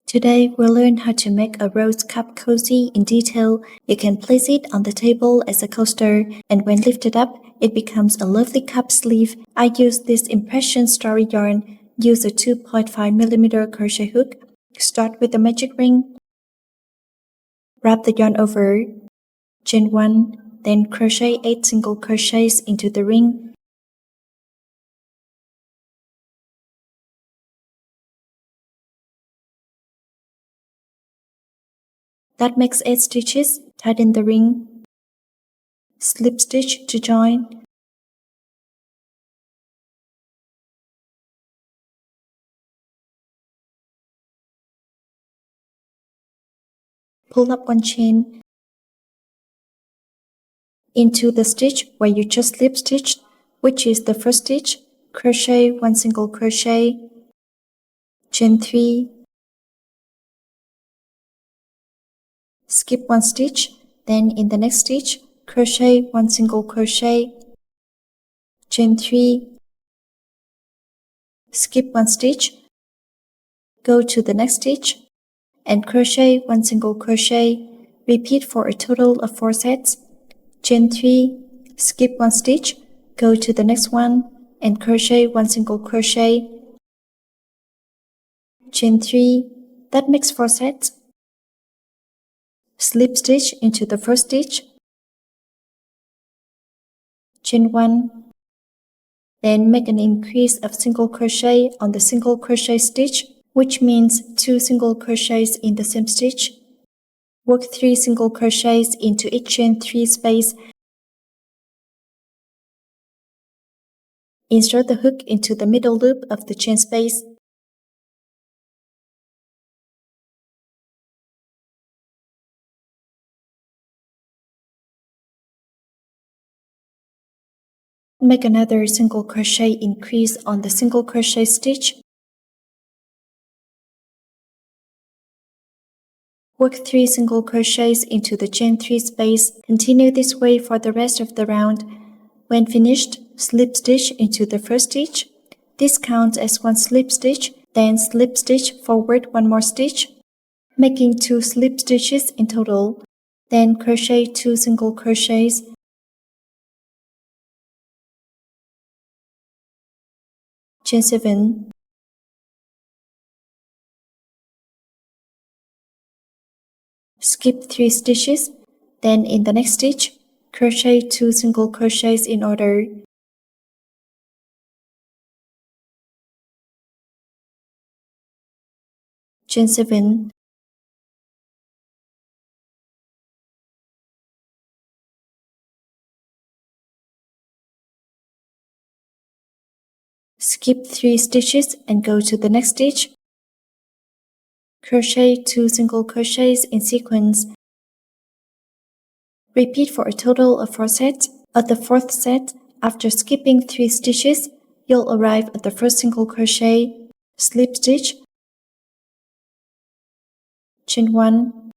Today, we'll learn how to make a rose cup cozy in detail. You can place it on the table as a coaster, and when lifted up, it becomes a lovely cup sleeve. I use this impression story yarn. Use a 2.5mm crochet hook. Start with the magic ring. Wrap the yarn over. Chain 1, then crochet 8 single crochets into the ring. That makes 8 stitches. Tighten the ring. Slip stitch to join. Pull up one chain into the stitch where you just slip stitched, which is the first stitch. Crochet 1 single crochet, chain 3, skip 1 stitch, then in the next stitch, crochet 1 single crochet, chain 3, skip 1 stitch, go to the next stitch, and crochet 1 single crochet. Repeat for a total of 4 sets. Chain 3, skip 1 stitch, go to the next one, and crochet 1 single crochet, chain 3. That makes 4 sets. Slip stitch into the first stitch, chain 1, then make an increase of single crochet on the single crochet stitch, which means 2 single crochets in the same stitch. Work 3 single crochets into each chain 3 space. Insert the hook into the middle loop of the chain space. Make another single crochet increase on the single crochet stitch. Work 3 single crochets into the chain 3 space. Continue this way for the rest of the round. When finished, slip stitch into the first stitch. This counts as 1 slip stitch, then slip stitch forward 1 more stitch, making 2 slip stitches in total. Then crochet 2 single crochets. Chain 7. Skip 3 stitches, then in the next stitch, crochet 2 single crochets in order. Chain 7. Skip 3 stitches and go to the next stitch. Crochet 2 single crochets in sequence. Repeat for a total of 4 sets. At the 4th set, after skipping 3 stitches, you'll arrive at the first single crochet, slip stitch, chain 1.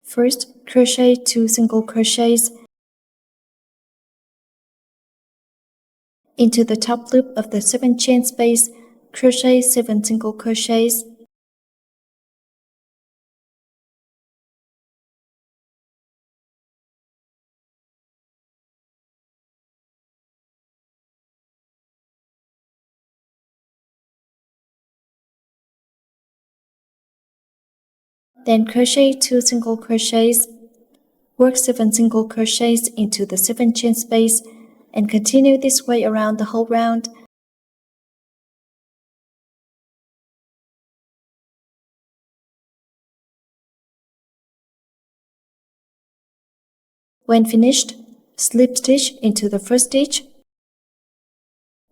First, crochet 2 single crochets into the top loop of the 7 chain space, crochet 7 single crochets. Then crochet 2 single crochets. Work 7 single crochets into the 7 chain space and continue this way around the whole round. When finished, slip stitch into the first stitch.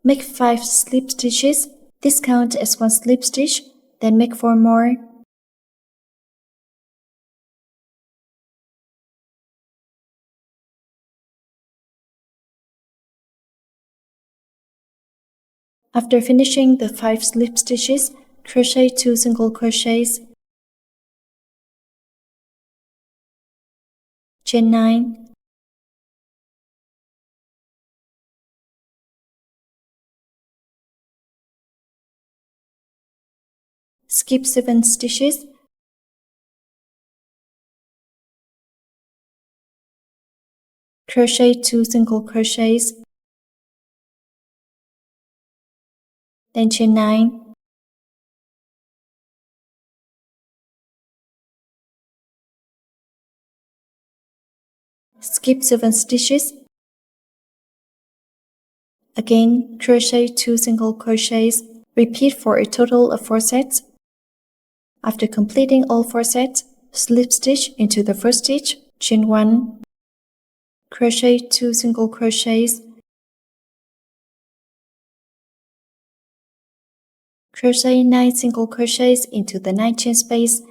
Make 5 slip stitches. This counts as 1 slip stitch, then make 4 more. After finishing the 5 slip stitches, crochet 2 single crochets. Chain 9. skip 7 stitches, crochet 2 single crochets, then chain 9, skip 7 stitches, again crochet 2 single crochets, repeat for a total of 4 sets. After completing all 4 sets, slip stitch into the first stitch, chain 1, crochet 2 single crochets, crochet 9 single crochets into the 9 chain space,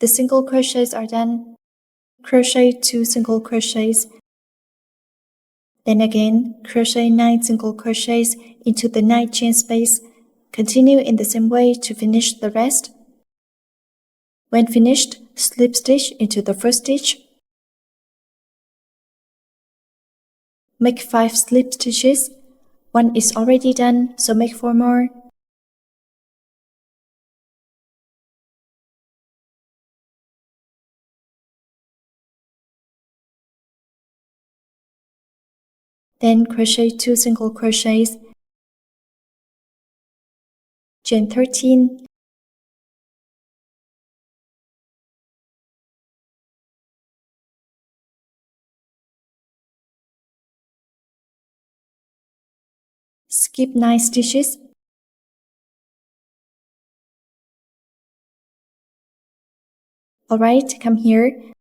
the single crochets are done, crochet 2 single crochets, then again crochet 9 single crochets into the 9 chain space. Continue in the same way to finish the rest. When finished, slip stitch into the first stitch, make 5 slip stitches. 1 is already done, so make 4 more. Then crochet 2 single crochets, chain 13, skip 9 stitches, alright, come here,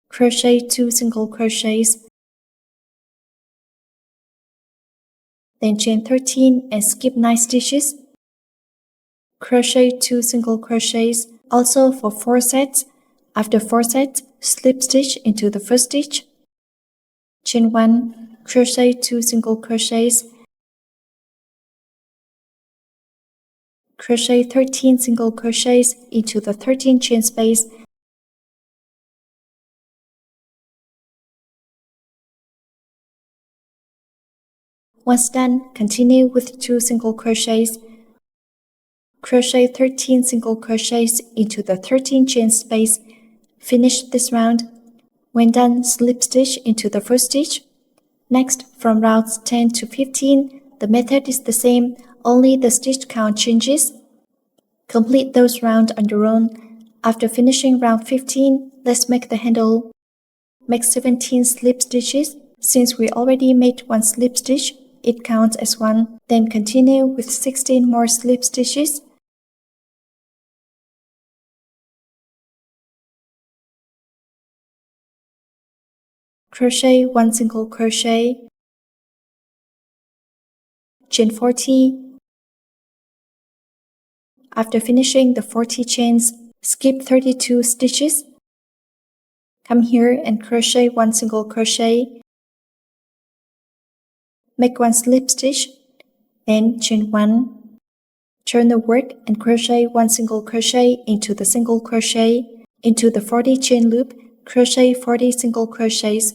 crochet 2 single crochets, then chain 13 and skip 9 stitches, crochet 2 single crochets, also for 4 sets. After 4 sets, slip stitch into the first stitch, chain 1, crochet 2 single crochets, crochet 13 single crochets into the 13 chain space, once done, continue with 2 single crochets, crochet 13 single crochets into the 13 chain space, finish this round. When done, slip stitch into the first stitch. Next, from rounds 10 to 15, the method is the same, only the stitch count changes. Complete those rounds on your own. After finishing round 15, let's make the handle. Make 17 slip stitches. Since we already made 1 slip stitch, it counts as 1. Then continue with 16 more slip stitches. Crochet 1 single crochet, chain 40. After finishing the 40 chains, skip 32 stitches. Come here and crochet 1 single crochet. Make 1 slip stitch, then chain 1. Turn the work and crochet 1 single crochet into the single crochet. Into the 40 chain loop, crochet 40 single crochets.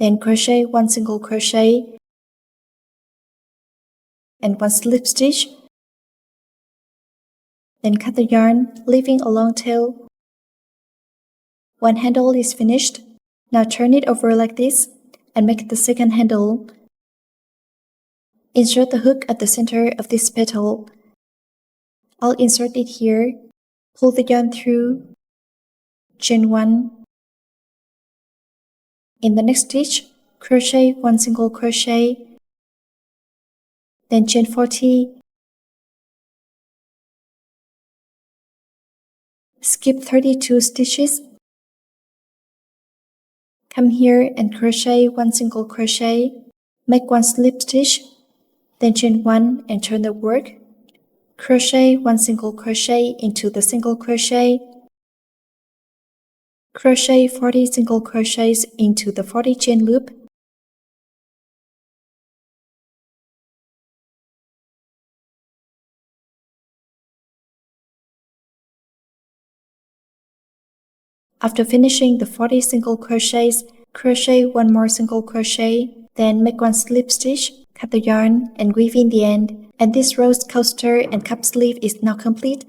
Then crochet 1 single crochet and 1 slip stitch. Then cut the yarn, leaving a long tail. One handle is finished. Now turn it over like this and make the second handle. Insert the hook at the center of this petal. I'll insert it here. Pull the yarn through, chain 1. In the next stitch, crochet 1 single crochet, then chain 40. Skip 32 stitches. Come here and crochet 1 single crochet. Make 1 slip stitch, then chain 1 and turn the work. Crochet 1 single crochet into the single crochet. Crochet 40 single crochets into the 40 chain loop. After finishing the 40 single crochets, crochet one more single crochet, then make one slip stitch, cut the yarn and weave in the end. And this rose coaster and cup sleeve is now complete.